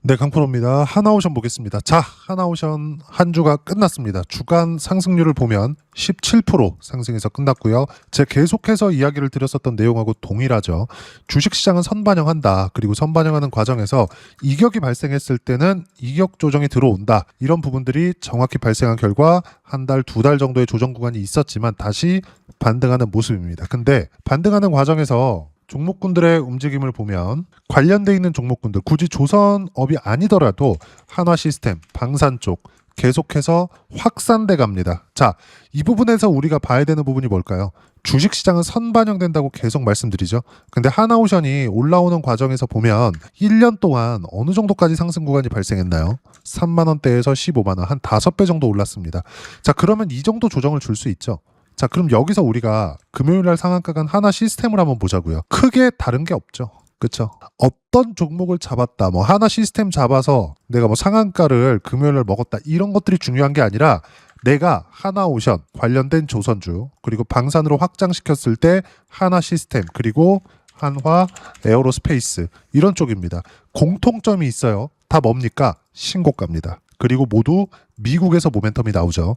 네, 강프로입니다. 하나오션 보겠습니다. 자, 하나오션 한 주가 끝났습니다. 주간 상승률을 보면 17% 상승해서 끝났고요. 제가 계속해서 이야기를 드렸었던 내용하고 동일하죠. 주식시장은 선반영한다. 그리고 선반영하는 과정에서 이격이 발생했을 때는 이격 조정이 들어온다. 이런 부분들이 정확히 발생한 결과 한 달, 두 달 정도의 조정 구간이 있었지만 다시 반등하는 모습입니다. 근데 반등하는 과정에서 종목군들의 움직임을 보면 관련돼 있는 종목군들, 굳이 조선업이 아니더라도 한화시스템, 방산 쪽 계속해서 확산돼 갑니다. 자, 이 부분에서 우리가 봐야 되는 부분이 뭘까요? 주식시장은 선반영된다고 계속 말씀드리죠. 근데 하나오션이 올라오는 과정에서 보면 1년 동안 어느 정도까지 상승 구간이 발생했나요? 3만 원대에서 15만 원, 한 5배 정도 올랐습니다. 자, 그러면 이 정도 조정을 줄 수 있죠. 자, 그럼 여기서 우리가 금요일날 상한가 간 하나 시스템을 한번 보자고요. 크게 다른 게 없죠. 그쵸? 어떤 종목을 잡았다, 뭐 하나 시스템 잡아서 내가 뭐 상한가를 금요일날 먹었다, 이런 것들이 중요한 게 아니라 내가 하나오션 관련된 조선주 그리고 방산으로 확장시켰을 때 하나 시스템 그리고 한화 에어로스페이스 이런 쪽입니다. 공통점이 있어요. 다 뭡니까? 신고가입니다. 그리고 모두 미국에서 모멘텀이 나오죠.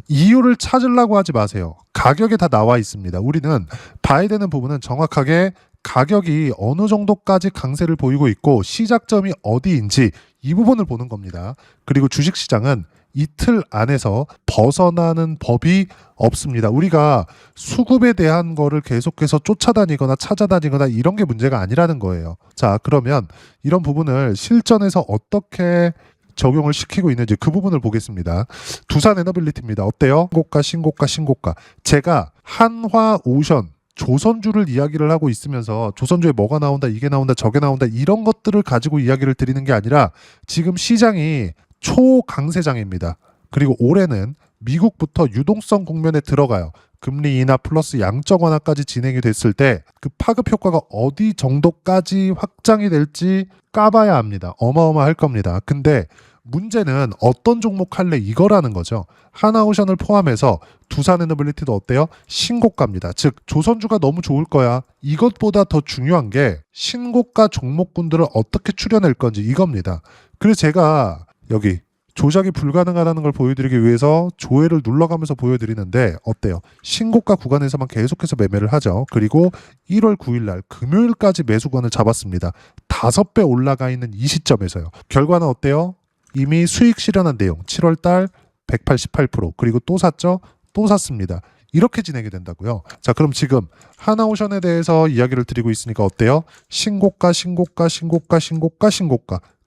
이유를 찾으려고 하지 마세요. 가격에 다 나와 있습니다. 우리는 봐야 되는 부분은 정확하게 가격이 어느 정도까지 강세를 보이고 있고 시작점이 어디인지 이 부분을 보는 겁니다. 그리고 주식시장은 이틀 안에서 벗어나는 법이 없습니다. 우리가 수급에 대한 거를 계속해서 쫓아다니거나 찾아다니거나 이런 게 문제가 아니라는 거예요. 자, 그러면 이런 부분을 실전에서 어떻게 적용을 시키고 있는지 그 부분을 보겠습니다. 두산 에너빌리티입니다. 어때요? 신고가. 제가 한화오션 조선주를 이야기를 하고 있으면서 조선주에 뭐가 나온다, 이게 나온다, 저게 나온다 이런 것들을 가지고 이야기를 드리는 게 아니라 지금 시장이 초강세장입니다. 그리고 올해는 미국부터 유동성 국면에 들어가요. 금리 인하 플러스 양적 완화까지 진행이 됐을 때 그 파급 효과가 어디 정도까지 확장이 될지 까봐야 합니다. 어마어마할 겁니다. 근데 문제는 어떤 종목 할래 이거라는 거죠. 하나오션을 포함해서 두산에너빌리티도 어때요? 신고가입니다. 즉 조선주가 너무 좋을 거야. 이것보다 더 중요한 게 신고가 종목군들을 어떻게 추려낼 건지 이겁니다. 그래서 제가 여기 조작이 불가능하다는 걸 보여드리기 위해서 조회를 눌러가면서 보여드리는데 어때요? 신고가 구간에서만 계속해서 매매를 하죠. 그리고 1월 9일 날 금요일까지 매수권을 잡았습니다. 5배 올라가 있는 이 시점에서요. 결과는 어때요? 이미 수익 실현한 내용 7월 달 188% 그리고 또 샀죠? 또 샀습니다. 이렇게 진행이 된다고요. 자, 그럼 지금 하나오션에 대해서 이야기를 드리고 있으니까 어때요? 신고가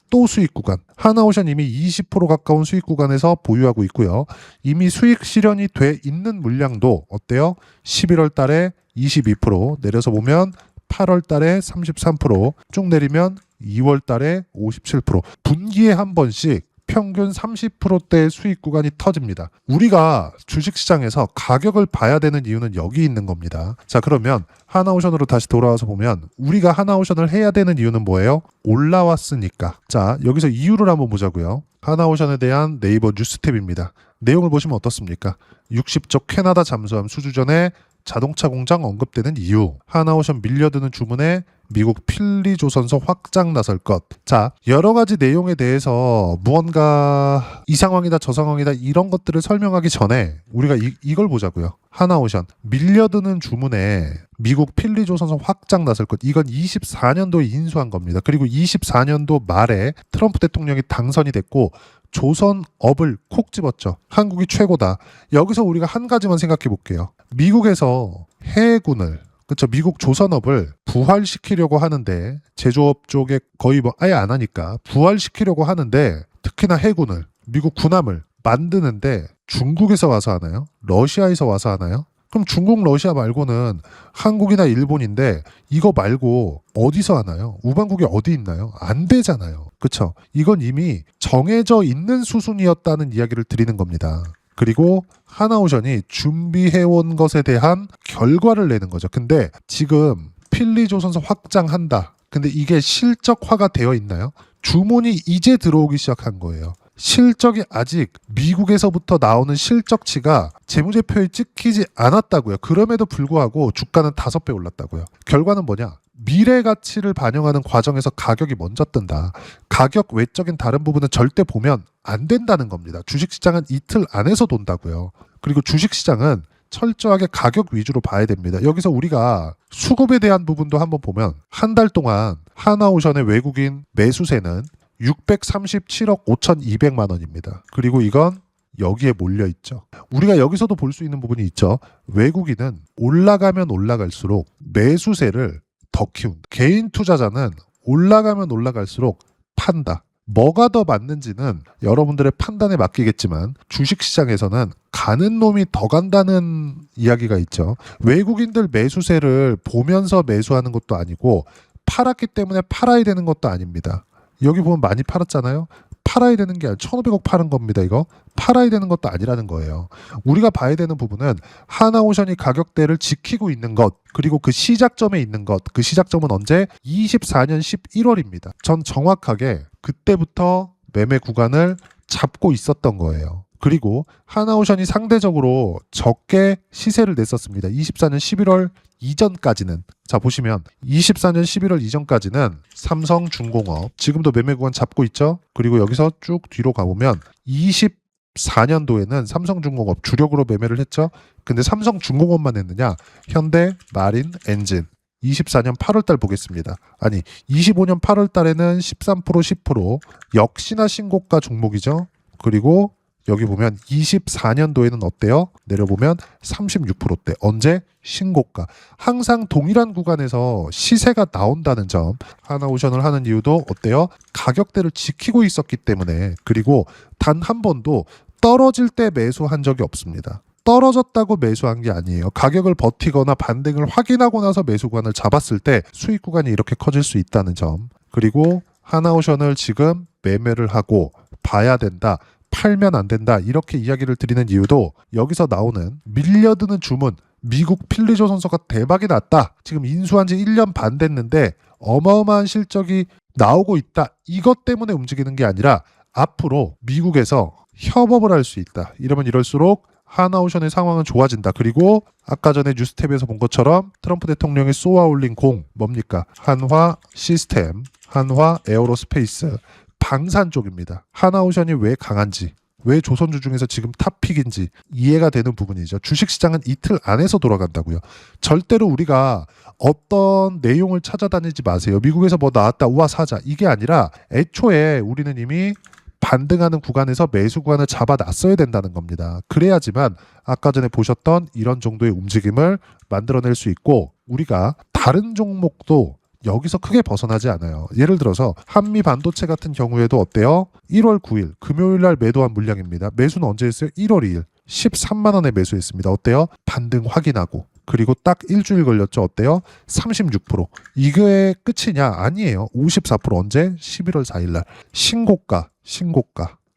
또 수익 구간. 하나오션 이미 20% 가까운 수익 구간에서 보유하고 있고요. 이미 수익 실현이 돼 있는 물량도 어때요? 11월 달에 22%, 내려서 보면 8월 달에 33%, 쭉 내리면 2월 달에 57%. 분기에 한 번씩 평균 30%대의 수익 구간이 터집니다. 우리가 주식시장에서 가격을 봐야 되는 이유는 여기 있는 겁니다. 자, 그러면 하나오션으로 다시 돌아와서 보면 우리가 하나오션을 해야 되는 이유는 뭐예요? 올라왔으니까. 자, 여기서 이유를 한번 보자고요. 하나오션에 대한 네이버 뉴스탭입니다. 내용을 보시면 어떻습니까? 60조 캐나다 잠수함 수주 전에 자동차 공장 언급되는 이유, 하나오션 밀려드는 주문에 미국 필리조선소 확장 나설 것. 자, 여러 가지 내용에 대해서 무언가 이 상황이다 저 상황이다 이런 것들을 설명하기 전에 우리가 이걸 보자고요. 하나오션 밀려드는 주문에 미국 필리조선소 확장 나설 것. 이건 24년도에 인수한 겁니다. 그리고 24년도 말에 트럼프 대통령이 당선이 됐고 조선업을 콕 집었죠. 한국이 최고다. 여기서 우리가 한 가지만 생각해 볼게요. 미국에서 해군을, 그렇죠, 미국 조선업을 부활시키려고 하는데 제조업 쪽에 거의 뭐 아예 안 하니까 부활시키려고 하는데 특히나 해군을, 미국 군함을 만드는데 중국에서 와서 하나요? 러시아에서 와서 하나요? 그럼 중국, 러시아 말고는 한국이나 일본인데 이거 말고 어디서 하나요? 우방국이 어디 있나요? 안 되잖아요. 그렇죠? 이건 이미 정해져 있는 수순이었다는 이야기를 드리는 겁니다. 그리고 하나오션이 준비해온 것에 대한 결과를 내는 거죠. 근데 지금 필리조선소 확장한다. 근데 이게 실적화가 되어 있나요? 주문이 이제 들어오기 시작한 거예요. 실적이 아직 미국에서부터 나오는 실적치가 재무제표에 찍히지 않았다고요. 그럼에도 불구하고 주가는 5배 올랐다고요. 결과는 뭐냐? 미래 가치를 반영하는 과정에서 가격이 먼저 뜬다. 가격 외적인 다른 부분은 절대 보면 안 된다는 겁니다. 주식시장은 이틀 안에서 돈다고요. 그리고 주식시장은 철저하게 가격 위주로 봐야 됩니다. 여기서 우리가 수급에 대한 부분도 한번 보면 한 달 동안 하나오션의 외국인 매수세는 637억 5,200만 원입니다. 그리고 이건 여기에 몰려 있죠. 우리가 여기서도 볼 수 있는 부분이 있죠. 외국인은 올라가면 올라갈수록 매수세를 더 키운다. 개인 투자자는 올라가면 올라갈수록 판다. 뭐가 더 맞는지는 여러분들의 판단에 맡기겠지만 주식시장에서는 가는 놈이 더 간다는 이야기가 있죠. 외국인들 매수세를 보면서 매수하는 것도 아니고 팔았기 때문에 팔아야 되는 것도 아닙니다. 여기 보면 많이 팔았잖아요. 팔아야 되는 게 아니라 1,500억 파는 겁니다. 이거 팔아야 되는 것도 아니라는 거예요. 우리가 봐야 되는 부분은 하나오션이 가격대를 지키고 있는 것, 그리고 그 시작점에 있는 것. 그 시작점은 언제? 24년 11월입니다. 전 정확하게 그때부터 매매 구간을 잡고 있었던 거예요. 그리고 하나오션이 상대적으로 적게 시세를 냈었습니다. 24년 11월 이전까지는. 자, 보시면 24년 11월 이전까지는 삼성중공업 지금도 매매 구간 잡고 있죠. 그리고 여기서 쭉 뒤로 가보면 24년도에는 삼성중공업 주력으로 매매를 했죠. 근데 삼성중공업만 했느냐? 현대, 마린, 엔진 24년 8월달 보겠습니다. 아니 25년 8월달에는 13% 10% 역시나 신고가 종목이죠. 그리고 여기 보면 24년도에는 어때요? 내려보면 36%대. 언제? 신고가. 항상 동일한 구간에서 시세가 나온다는 점. 하나오션을 하는 이유도 어때요? 가격대를 지키고 있었기 때문에. 그리고 단 한 번도 떨어질 때 매수한 적이 없습니다. 떨어졌다고 매수한 게 아니에요. 가격을 버티거나 반등을 확인하고 나서 매수 구간을 잡았을 때 수익 구간이 이렇게 커질 수 있다는 점. 그리고 하나오션을 지금 매매를 하고 봐야 된다. 팔면 안 된다. 이렇게 이야기를 드리는 이유도 여기서 나오는 밀려드는 주문. 미국 필리조선소가 대박이 났다. 지금 인수한 지 1년 반 됐는데 어마어마한 실적이 나오고 있다. 이것 때문에 움직이는 게 아니라 앞으로 미국에서 협업을 할 수 있다. 이러면 이럴수록 하나오션의 상황은 좋아진다. 그리고 아까 전에 뉴스탭에서 본 것처럼 트럼프 대통령이 쏘아 올린 공 뭡니까? 한화 시스템, 한화 에어로스페이스 방산 쪽입니다. 하나오션이 왜 강한지, 왜 조선주 중에서 지금 탑픽인지 이해가 되는 부분이죠. 주식시장은 이틀 안에서 돌아간다고요. 절대로 우리가 어떤 내용을 찾아다니지 마세요. 미국에서 뭐 나왔다, 우와 사자. 이게 아니라 애초에 우리는 이미 반등하는 구간에서 매수 구간을 잡아놨어야 된다는 겁니다. 그래야지만 아까 전에 보셨던 이런 정도의 움직임을 만들어낼 수 있고 우리가 다른 종목도 여기서 크게 벗어나지 않아요. 예를 들어서 한미 반도체 같은 경우에도 어때요? 1월 9일 금요일 날 매도한 물량입니다. 매수는 언제 했어요? 1월 2일 13만 원에 매수했습니다. 어때요? 반등 확인하고 그리고 딱 일주일 걸렸죠. 어때요? 36%. 이게 끝이냐? 아니에요. 54% 언제? 11월 4일 날 신고가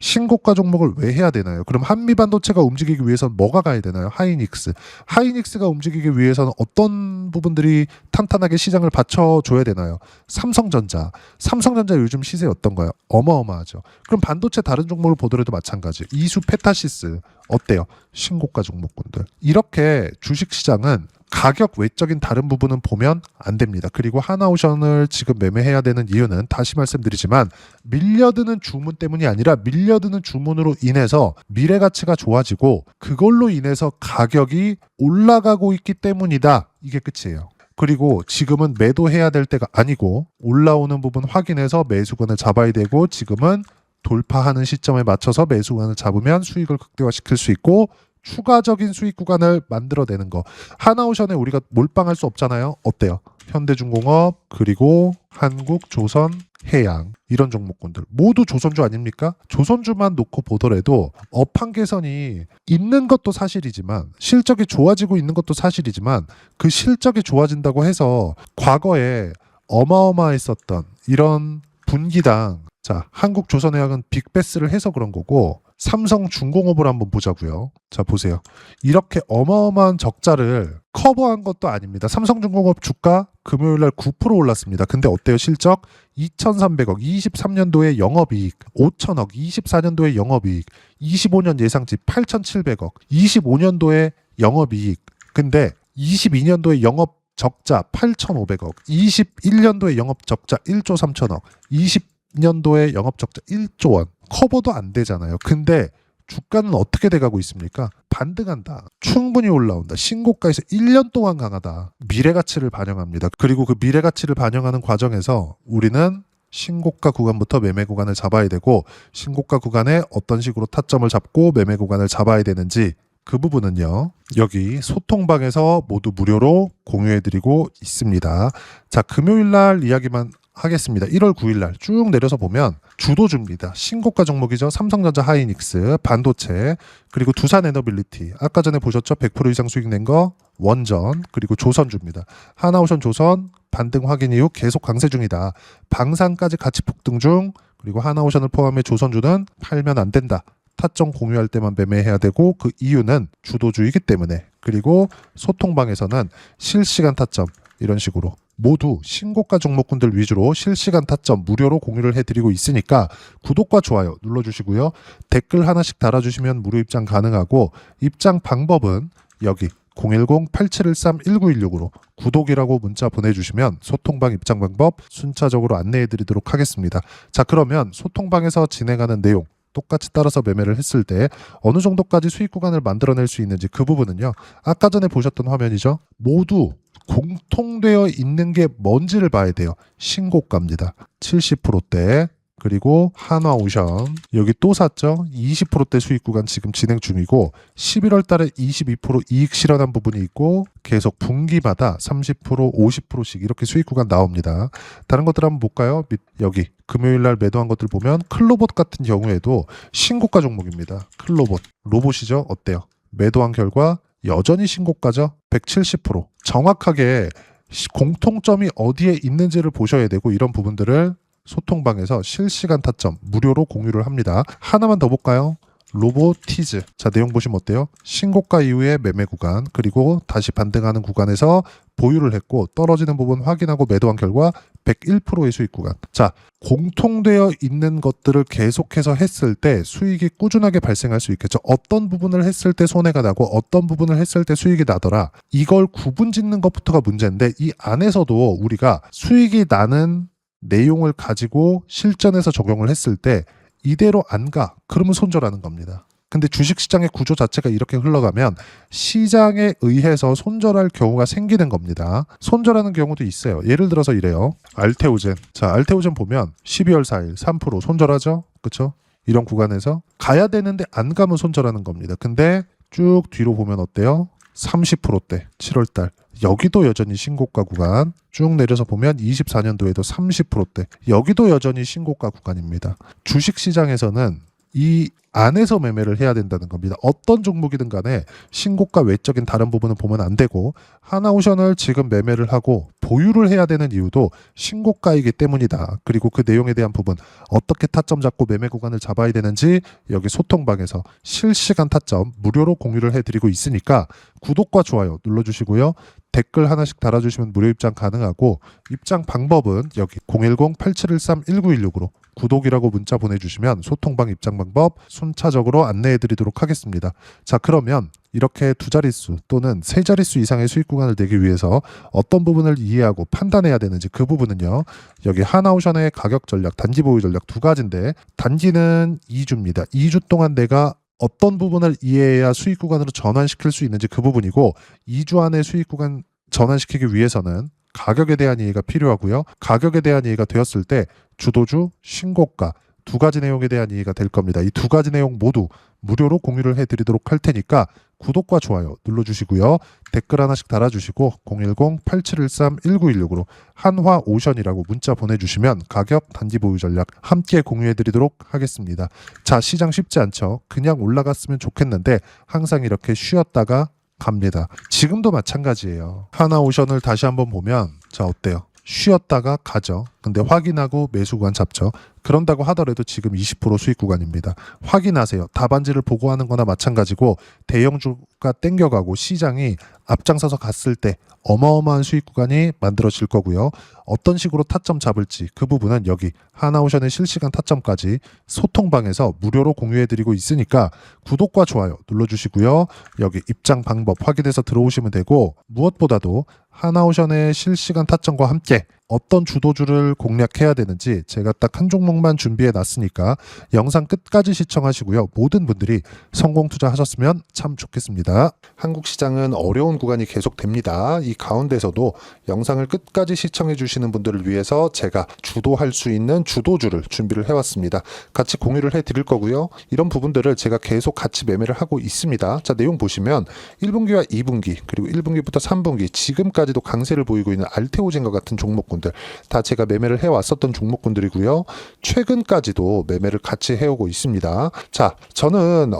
신고가 종목을 왜 해야 되나요? 그럼 한미반도체가 움직이기 위해서는 뭐가 가야 되나요? 하이닉스가 움직이기 위해서는 어떤 부분들이 탄탄하게 시장을 받쳐줘야 되나요? 삼성전자 요즘 시세 어떤가요? 어마어마하죠. 그럼 반도체 다른 종목을 보더라도 마찬가지. 이수 페타시스 어때요? 신고가 종목군들. 이렇게 주식시장은 가격 외적인 다른 부분은 보면 안 됩니다. 그리고 하나오션을 지금 매매해야 되는 이유는 다시 말씀드리지만 밀려드는 주문 때문이 아니라 밀려드는 주문으로 인해서 미래 가치가 좋아지고 그걸로 인해서 가격이 올라가고 있기 때문이다. 이게 끝이에요. 그리고 지금은 매도해야 될 때가 아니고 올라오는 부분 확인해서 매수권을 잡아야 되고 지금은 돌파하는 시점에 맞춰서 매수권을 잡으면 수익을 극대화시킬 수 있고 추가적인 수익 구간을 만들어내는 거. 하나오션에 우리가 몰빵할 수 없잖아요. 어때요? 현대중공업 그리고 한국, 조선, 해양 이런 종목군들 모두 조선주 아닙니까? 조선주만 놓고 보더라도 업황 개선이 있는 것도 사실이지만 실적이 좋아지고 있는 것도 사실이지만 그 실적이 좋아진다고 해서 과거에 어마어마했었던 이런 분기당 자 한국조선해양은 빅베스를 해서 그런 거고 삼성중공업을 한번 보자고요. 자 보세요. 이렇게 어마어마한 적자를 커버한 것도 아닙니다. 삼성중공업 주가 금요일날 9% 올랐습니다. 근데 어때요? 실적 2,300억, 23년도에 영업이익 5천억, 24년도에 영업이익 25년 예상치 8,700억, 25년도에 영업이익 근데 22년도에 영업 적자 8,500억, 21년도에 영업 적자 1조 3천억, 20년도에 영업 적자 1조 원. 커버도 안 되잖아요. 근데 주가는 어떻게 돼가고 있습니까? 반등한다. 충분히 올라온다. 신고가에서 1년 동안 강하다. 미래가치를 반영합니다. 그리고 그 미래가치를 반영하는 과정에서 우리는 신고가 구간부터 매매 구간을 잡아야 되고, 신고가 구간에 어떤 식으로 타점을 잡고 매매 구간을 잡아야 되는지, 그 부분은요, 여기 소통방에서 모두 무료로 공유해드리고 있습니다. 자, 금요일날 이야기만 하겠습니다. 1월 9일날 쭉 내려서 보면 주도주입니다. 신고가 종목이죠. 삼성전자, 하이닉스, 반도체, 그리고 두산에너빌리티, 아까 전에 보셨죠? 100% 이상 수익 낸 거 원전, 그리고 조선주입니다. 하나오션 조선 반등 확인 이후 계속 강세 중이다. 방산까지 같이 폭등 중. 그리고 하나오션을 포함해 조선주는 팔면 안 된다. 타점 공유할 때만 매매해야 되고, 그 이유는 주도주이기 때문에. 그리고 소통방에서는 실시간 타점 이런 식으로 모두 신고가 종목군들 위주로 실시간 타점 무료로 공유를 해드리고 있으니까 구독과 좋아요 눌러주시고요. 댓글 하나씩 달아주시면 무료 입장 가능하고, 입장 방법은 여기 010-8713-1916으로 구독이라고 문자 보내주시면 소통방 입장 방법 순차적으로 안내해드리도록 하겠습니다. 자, 그러면 소통방에서 진행하는 내용 똑같이 따라서 매매를 했을 때 어느 정도까지 수익 구간을 만들어낼 수 있는지, 그 부분은요, 아까 전에 보셨던 화면이죠. 모두 공통되어 있는 게 뭔지를 봐야 돼요. 신고가입니다. 70%대. 그리고 한화오션 여기 또 샀죠. 20%대 수익 구간 지금 진행 중이고, 11월 달에 22% 이익 실현한 부분이 있고, 계속 분기마다 30%, 50%씩 이렇게 수익 구간 나옵니다. 다른 것들 한번 볼까요? 여기 금요일 날 매도한 것들 보면 클로봇 같은 경우에도 신고가 종목입니다. 클로봇 로봇이죠. 어때요? 매도한 결과 여전히 신고가죠. 170%. 정확하게 공통점이 어디에 있는지를 보셔야 되고, 이런 부분들을 소통방에서 실시간 타점 무료로 공유를 합니다. 하나만 더 볼까요? 로보티즈. 자, 내용 보시면 어때요? 신고가 이후에 매매 구간, 그리고 다시 반등하는 구간에서 보유를 했고, 떨어지는 부분 확인하고 매도한 결과 101%의 수익 구간. 자, 공통되어 있는 것들을 계속해서 했을 때 수익이 꾸준하게 발생할 수 있겠죠. 어떤 부분을 했을 때 손해가 나고 어떤 부분을 했을 때 수익이 나더라. 이걸 구분 짓는 것부터가 문제인데, 이 안에서도 우리가 수익이 나는 내용을 가지고 실전에서 적용을 했을 때 이대로 안 가. 그러면 손절하는 겁니다. 근데 주식시장의 구조 자체가 이렇게 흘러가면 시장에 의해서 손절할 경우가 생기는 겁니다. 손절하는 경우도 있어요. 예를 들어서 이래요. 알테오젠. 자, 알테오젠 보면 12월 4일 3% 손절하죠? 그쵸? 이런 구간에서 가야 되는데 안 가면 손절하는 겁니다. 근데 쭉 뒤로 보면 어때요? 30%대 7월달. 여기도 여전히 신고가 구간. 쭉 내려서 보면 24년도에도 30%대. 여기도 여전히 신고가 구간입니다. 주식시장에서는 이 안에서 매매를 해야 된다는 겁니다. 어떤 종목이든 간에 신고가 외적인 다른 부분은 보면 안 되고, 하나오션을 지금 매매를 하고 보유를 해야 되는 이유도 신고가이기 때문이다. 그리고 그 내용에 대한 부분, 어떻게 타점 잡고 매매 구간을 잡아야 되는지 여기 소통방에서 실시간 타점 무료로 공유를 해드리고 있으니까 구독과 좋아요 눌러주시고요. 댓글 하나씩 달아주시면 무료 입장 가능하고, 입장 방법은 여기 010-8713-1916으로 구독이라고 문자 보내주시면 소통방 입장 방법 순차적으로 안내해드리도록 하겠습니다. 자, 그러면 이렇게 두 자릿수 또는 세 자릿수 이상의 수익 구간을 내기 위해서 어떤 부분을 이해하고 판단해야 되는지, 그 부분은요, 여기 하나오션의 가격 전략, 단기 보유 전략 두 가지인데, 단기는 2주입니다. 2주 동안 내가 어떤 부분을 이해해야 수익 구간으로 전환시킬 수 있는지 그 부분이고, 2주 안에 수익 구간 전환시키기 위해서는 가격에 대한 이해가 필요하고요. 가격에 대한 이해가 되었을 때 주도주, 신고가 두 가지 내용에 대한 이해가 될 겁니다. 이 두 가지 내용 모두 무료로 공유를 해드리도록 할 테니까 구독과 좋아요 눌러주시고요. 댓글 하나씩 달아주시고 010-8713-1916으로 한화오션이라고 문자 보내주시면 가격, 단기 보유 전략 함께 공유해드리도록 하겠습니다. 자, 시장 쉽지 않죠. 그냥 올라갔으면 좋겠는데 항상 이렇게 쉬었다가 갑니다. 지금도 마찬가지예요. 하나오션을 다시 한번 보면, 자, 어때요? 쉬었다가 가죠. 근데 확인하고 매수 구간 잡죠. 그런다고 하더라도 지금 20% 수익 구간입니다. 확인하세요. 답안지를 보고하는 거나 마찬가지고 대형주가 땡겨가고 시장이 앞장서서 갔을 때 어마어마한 수익 구간이 만들어질 거고요. 어떤 식으로 타점 잡을지 그 부분은 여기 하나오션의 실시간 타점까지 소통방에서 무료로 공유해드리고 있으니까 구독과 좋아요 눌러주시고요. 여기 입장 방법 확인해서 들어오시면 되고, 무엇보다도 하나오션의 실시간 타점과 함께 어떤 주도주를 공략해야 되는지 제가 딱 한 종목만 준비해 놨으니까 영상 끝까지 시청하시고요. 모든 분들이 성공 투자하셨으면 참 좋겠습니다. 한국 시장은 어려운 구간이 계속됩니다. 이 가운데서도 영상을 끝까지 시청해 주시는 분들을 위해서 제가 주도할 수 있는 주도주를 준비를 해왔습니다. 같이 공유를 해드릴 거고요. 이런 부분들을 제가 계속 같이 매매를 하고 있습니다. 자, 내용 보시면 1분기와 2분기 그리고 1분기부터 3분기 지금까지도 강세를 보이고 있는 알테오젠과 같은 종목군들 다 제가 매매를 해왔었던 종목군들이고요. 최근까지도 매매를 같이 해오고 있습니다. 자, 저는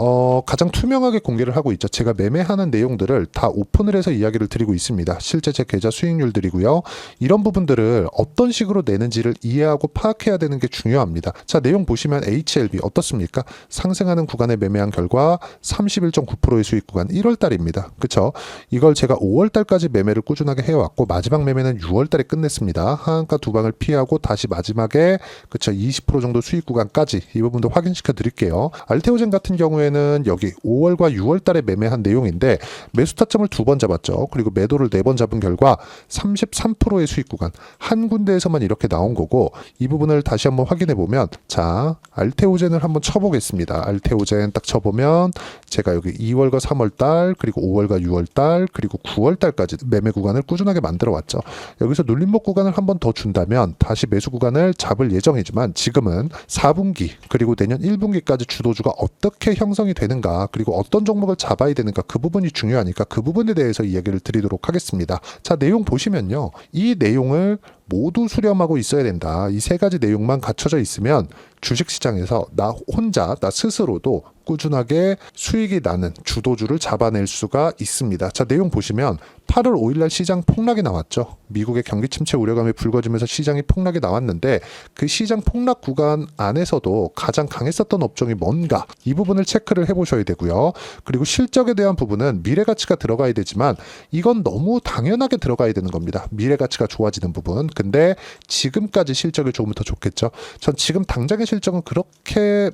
가장 투명하게 공개를 하고 있죠. 제가 매매하는 내용들을 다 오픈을 해서 이야기를 드리고 있습니다. 실제 제 계좌 수익률들이고요. 이런 부분들을 어떤 식으로 내는지를 이해하고 파악해야 되는 게 중요합니다. 자, 내용 보시면 HLB 어떻습니까? 상승하는 구간에 매매한 결과 31.9%의 수익 구간 1월달입니다. 그쵸? 이걸 제가 5월달까지 매매를 꾸준하게 해왔고 마지막 매매는 6월달에 끝냈습니다. 하한가 두 방을 피하고 다시 마지막에 그쵸 20% 정도 수익 구간까지 이 부분도 확인시켜 드릴게요. 알테오젠 같은 경우에는 여기 5월과 6월달에 매매한 내용인데 매수 타점을 2번 잡았죠. 그리고 매도를 4번 잡은 결과 33%의 수익 구간 한 군데에서만 이렇게 나온 거고, 이 부분을 다시 한번 확인해 보면 자 알테오젠을 한번 쳐보겠습니다. 알테오젠 딱 쳐보면 제가 여기 2월과 3월달 그리고 5월과 6월달 그리고 9월달까지 매매 구간을 꾸준하게 만들어 왔죠. 여기서 눌림목 구간을 한 번 더 준다면 다시 매수 구간을 잡을 예정이지만 지금은 4분기 그리고 내년 1분기까지 주도주가 어떻게 형성이 되는가 그리고 어떤 종목을 잡아야 되는가 그 부분이 중요하니까 그 부분에 대해서 이야기를 드리도록 하겠습니다. 자, 내용 보시면요. 이 내용을 모두 수렴하고 있어야 된다. 이 세 가지 내용만 갖춰져 있으면 주식시장에서 나 혼자 나 스스로도 꾸준하게 수익이 나는 주도주를 잡아낼 수가 있습니다. 자, 내용 보시면 8월 5일날 시장 폭락이 나왔죠. 미국의 경기 침체 우려감이 불거지면서 시장이 폭락이 나왔는데 그 시장 폭락 구간 안에서도 가장 강했었던 업종이 뭔가 이 부분을 체크를 해보셔야 되고요. 그리고 실적에 대한 부분은 미래가치가 들어가야 되지만 이건 너무 당연하게 들어가야 되는 겁니다. 미래가치가 좋아지는 부분. 근데 지금까지 실적이 조금 더 좋겠죠. 전 지금 당장의 실적은 그렇게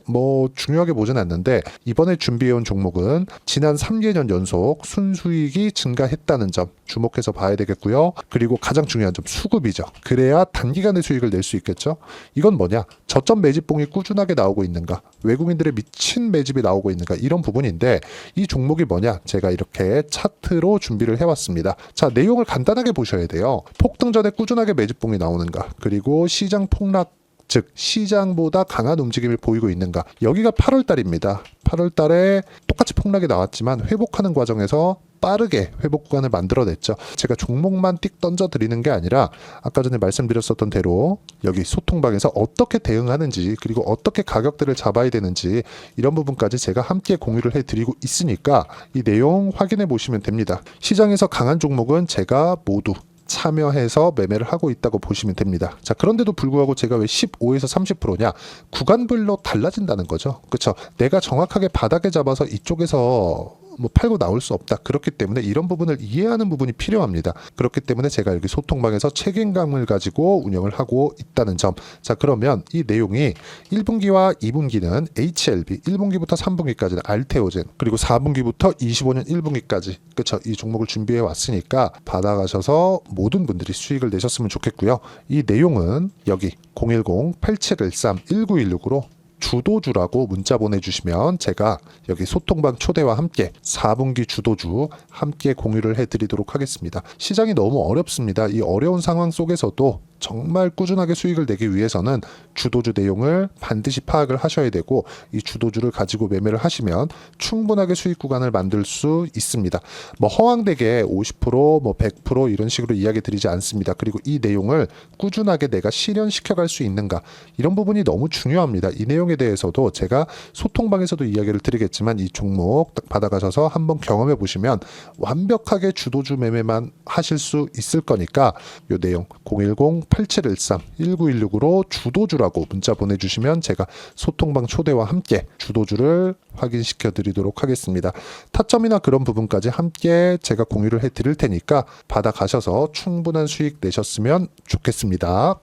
중요하게 보진 않는데 이번에 준비해온 종목은 지난 3개년 연속 순수익이 증가했다는 점 주목해서 봐야 되겠고요. 그리고 가장 중요한 점 수급이죠. 그래야 단기간에 수익을 낼 수 있겠죠. 이건 뭐냐? 저점 매집봉이 꾸준하게 나오고 있는가? 외국인들의 미친 매집이 나오고 있는가? 이런 부분인데 이 종목이 뭐냐? 제가 이렇게 차트로 준비를 해왔습니다. 자, 내용을 간단하게 보셔야 돼요. 폭등 전에 꾸준하게 매집봉이 나오는가? 그리고 시장 폭락 즉 시장보다 강한 움직임을 보이고 있는가. 여기가 8월달입니다. 8월달에 똑같이 폭락이 나왔지만 회복하는 과정에서 빠르게 회복 구간을 만들어냈죠. 제가 종목만 띡 던져 드리는 게 아니라 아까 전에 말씀드렸었던 대로 여기 소통방에서 어떻게 대응하는지 그리고 어떻게 가격대를 잡아야 되는지 이런 부분까지 제가 함께 공유를 해드리고 있으니까 이 내용 확인해 보시면 됩니다. 시장에서 강한 종목은 제가 모두 참여해서 매매를 하고 있다고 보시면 됩니다. 자, 그런데도 불구하고 제가 왜 15에서 30%냐? 구간별로 달라진다는 거죠. 그렇죠? 내가 정확하게 바닥에 잡아서 이쪽에서 팔고 나올 수 없다. 그렇기 때문에 이런 부분을 이해하는 부분이 필요합니다. 그렇기 때문에 제가 여기 소통방에서 책임감을 가지고 운영을 하고 있다는 점. 자, 그러면 이 내용이 1분기와 2분기는 HLB, 1분기부터 3분기까지는 알테오젠, 그리고 4분기부터 25년 1분기까지 그렇죠. 이 종목을 준비해 왔으니까 받아가셔서 모든 분들이 수익을 내셨으면 좋겠고요. 이 내용은 여기 010-8713-1916으로 주도주라고 문자 보내주시면 제가 여기 소통방 초대와 함께 4분기 주도주 함께 공유를 해드리도록 하겠습니다. 시장이 너무 어렵습니다. 이 어려운 상황 속에서도 정말 꾸준하게 수익을 내기 위해서는 주도주 내용을 반드시 파악을 하셔야 되고 이 주도주를 가지고 매매를 하시면 충분하게 수익 구간을 만들 수 있습니다. 허황되게 50%, 100% 이런 식으로 이야기 드리지 않습니다. 그리고 이 내용을 꾸준하게 내가 실현시켜 갈 수 있는가 이런 부분이 너무 중요합니다. 이 내용에 대해서도 제가 소통방에서도 이야기를 드리겠지만 이 종목 딱 받아가셔서 한번 경험해 보시면 완벽하게 주도주 매매만 하실 수 있을 거니까 이 내용 010 8713-1916으로 주도주라고 문자 보내주시면 제가 소통방 초대와 함께 주도주를 확인시켜 드리도록 하겠습니다. 타점이나 그런 부분까지 함께 제가 공유를 해 드릴 테니까 받아가셔서 충분한 수익 내셨으면 좋겠습니다.